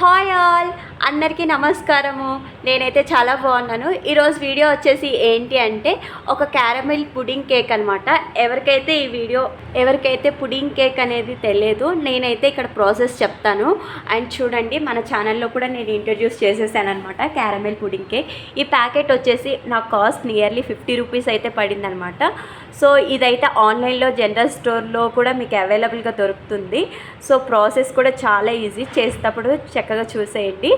Hi all, అందరికీ నమస్కారము. నేనైతే చాలా బాగున్నాను. ఈరోజు వీడియో వచ్చేసి ఏంటి అంటే ఒక క్యారమెల్ పుడింగ్ కేక్ అనమాట. ఎవరికైతే పుడింగ్ కేక్ అనేది తెలియదు, నేనైతే ఇక్కడ ప్రాసెస్ చెప్తాను. అండ్ చూడండి, మన ఛానల్లో కూడా నేను ఇంట్రడ్యూస్ చేసేసాను అనమాట క్యారమెల్ పుడింగ్ కేక్. ఈ ప్యాకెట్ వచ్చేసి నాకు కాస్ట్ నియర్లీ 50 రూపీస్ అయితే పడిందనమాట. సో ఇదైతే ఆన్లైన్లో జనరల్ స్టోర్లో కూడా మీకు అవైలబుల్గా దొరుకుతుంది. సో ప్రాసెస్ కూడా చాలా ఈజీ, చేసేటప్పుడు చక్కగా చూసేయండి.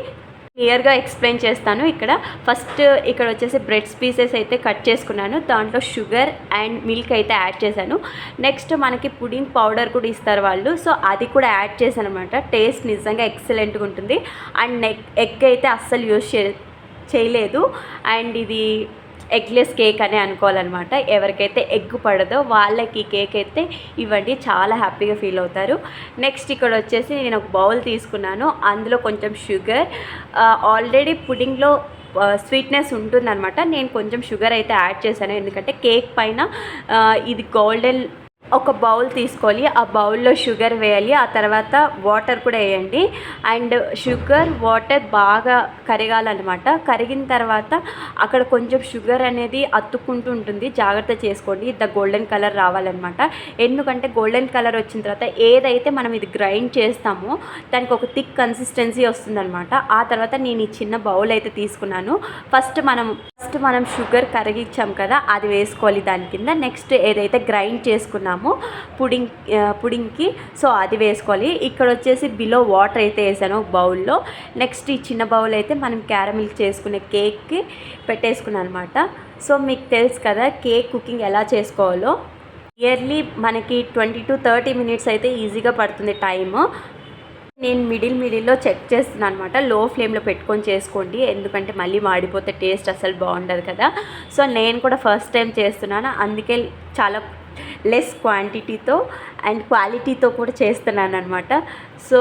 క్లియర్గా ఎక్స్ప్లెయిన్ చేస్తాను. ఇక్కడ వచ్చేసి బ్రెడ్స్ పీసెస్ అయితే కట్ చేసుకున్నాను. దాంట్లో షుగర్ అండ్ మిల్క్ అయితే యాడ్ చేశాను. నెక్స్ట్ మనకి పుడింగ్ పౌడర్ కూడా ఇస్తారు వాళ్ళు, సో అది కూడా యాడ్ చేశాను అనమాట. టేస్ట్ నిజంగా ఎక్సలెంట్గా ఉంటుంది. అండ్ ఎగ్ అయితే అస్సలు యూజ్ చేయలేదు. అండ్ ఇది ఎగ్లెస్ కేక్ అని అనుకోవాలన్నమాట. ఎవరికైతే ఎగ్ పడదో వాళ్ళకి కేక్ అయితే ఇవ్వండి, చాలా హ్యాపీగా ఫీల్ అవుతారు. నెక్స్ట్ ఇక్కడ వచ్చేసి నేను ఒక బౌల్ తీసుకున్నాను. అందులో కొంచెం షుగర్, ఆల్రెడీ పుడింగ్లో స్వీట్నెస్ ఉంటుందన్నమాట. నేను కొంచెం షుగర్ అయితే యాడ్ చేశాను, ఎందుకంటే కేక్ పైన ఇది గోల్డెన్. ఒక బౌల్ తీసుకోవాలి, ఆ బౌల్లో షుగర్ వేయాలి, ఆ తర్వాత వాటర్ కూడా వేయండి. అండ్ షుగర్ వాటర్ బాగా కరగాలన్నమాట. కరిగిన తర్వాత అక్కడ కొంచెం షుగర్ అనేది అతుక్కుంటూ ఉంటుంది, జాగ్రత్త చేసుకోండి. ఇంత గోల్డెన్ కలర్ రావాలన్నమాట. ఎందుకంటే గోల్డెన్ కలర్ వచ్చిన తర్వాత ఏదైతే మనం ఇది గ్రైండ్ చేస్తామో దానికి ఒక థిక్ కన్సిస్టెన్సీ వస్తుందన్నమాట. ఆ తర్వాత నేను ఈ చిన్న బౌల్ అయితే తీసుకున్నాను. ఫస్ట్ మనం షుగర్ కరిగించాం కదా, అది వేసుకోవాలి దాని కింద. నెక్స్ట్ ఏదైతే గ్రైండ్ చేసుకున్నామో పుడింగ్కి, సో అది వేసుకోవాలి. ఇక్కడ వచ్చేసి బిలో వాటర్ అయితే వేసాను ఒక బౌల్లో. నెక్స్ట్ ఈ చిన్న బౌల్ అయితే మనం క్యారమిల్ చేసుకునే కేక్కి పెట్టేసుకున్నాను అనమాట. సో మీకు తెలుసు కదా కేక్ కుకింగ్ ఎలా చేసుకోవాలో. ఇయర్లీ మనకి 20 to 30 మినిట్స్ అయితే ఈజీగా పడుతుంది టైము. నేను మిడిల్లో చెక్ చేస్తున్నాను అనమాట. లో ఫ్లేమ్లో పెట్టుకొని చేసుకోండి, ఎందుకంటే మళ్ళీ మాడిపోతే టేస్ట్ అసలు బాగుండదు కదా. సో నేను కూడా ఫస్ట్ టైం చేస్తున్నాను, అందుకే చాలా లెస్ క్వాంటిటీతో అండ్ క్వాలిటీతో కూడా చేస్తున్నాను అనమాట. సో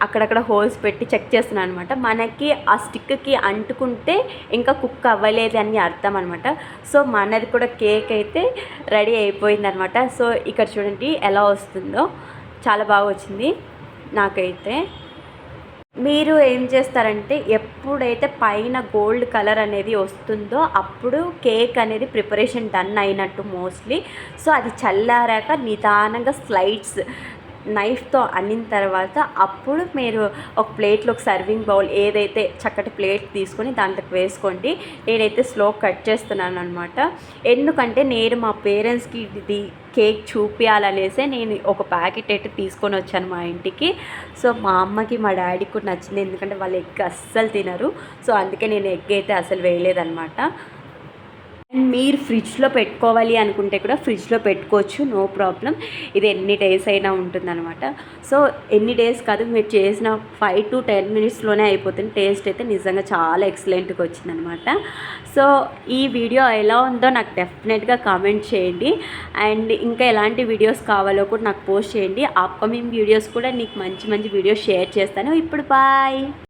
అక్కడక్కడ హోల్స్ పెట్టి చెక్ చేస్తున్నాను అనమాట. మనకి ఆ స్టిక్కి అంటుకుంటే ఇంకా కుక్ అవ్వలేదు అని అర్థం అనమాట. సో మనది కూడా కేక్ అయితే రెడీ అయిపోయిందనమాట. సో ఇక్కడ చూడండి ఎలా వస్తుందో, చాలా బాగా వచ్చింది నాకైతే. మీరు ఏం చేస్తారంటే ఎప్పుడైతే పైన గోల్డ్ కలర్ అనేది వస్తుందో అప్పుడు కేక్ అనేది ప్రిపరేషన్ డన్ అయినట్టు మోస్ట్లీ. సో అది చల్లారాక నిదానంగా స్లైడ్స్ నైఫ్తో అన్నిన తర్వాత అప్పుడు మీరు ఒక ప్లేట్లో ఒక సర్వింగ్ బౌల్ ఏదైతే చక్కటి ప్లేట్ తీసుకొని దాంట్లోకి వేసుకోండి. నేనైతే స్లో కట్ చేస్తున్నాను అనమాట, ఎందుకంటే నేను మా పేరెంట్స్కి ఇది కేక్ చూపించాలనేసే నేను ఒక ప్యాకెట్ అయితే తీసుకొని వచ్చాను మా ఇంటికి. సో మా అమ్మకి మా డాడీకి కూడా నచ్చింది, ఎందుకంటే వాళ్ళు ఎగ్ అస్సలు తినరు. సో అందుకే నేను ఎగ్ అయితే అసలు వేయలేదన్నమాట. మీరు ఫ్రిడ్జ్లో పెట్టుకోవాలి అనుకుంటే కూడా ఫ్రిడ్జ్లో పెట్టుకోవచ్చు, నో ప్రాబ్లం. ఇది ఎన్ని డేస్ అయినా ఉంటుందన్నమాట. సో ఎన్ని డేస్ కాదు, మీరు చేసిన 5 to 10 మినిట్స్లోనే అయిపోతుంది. టేస్ట్ అయితే నిజంగా చాలా ఎక్సలెంట్గా వచ్చిందనమాట. సో ఈ వీడియో ఎలా ఉందో నాకు డెఫినెట్గా కామెంట్ చేయండి. అండ్ ఇంకా ఎలాంటి వీడియోస్ కావాలో కూడా నాకు పోస్ట్ చేయండి. అప్కమింగ్ వీడియోస్ కూడా నీకు మంచి వీడియోస్ షేర్ చేస్తాను. ఇప్పుడు బాయ్.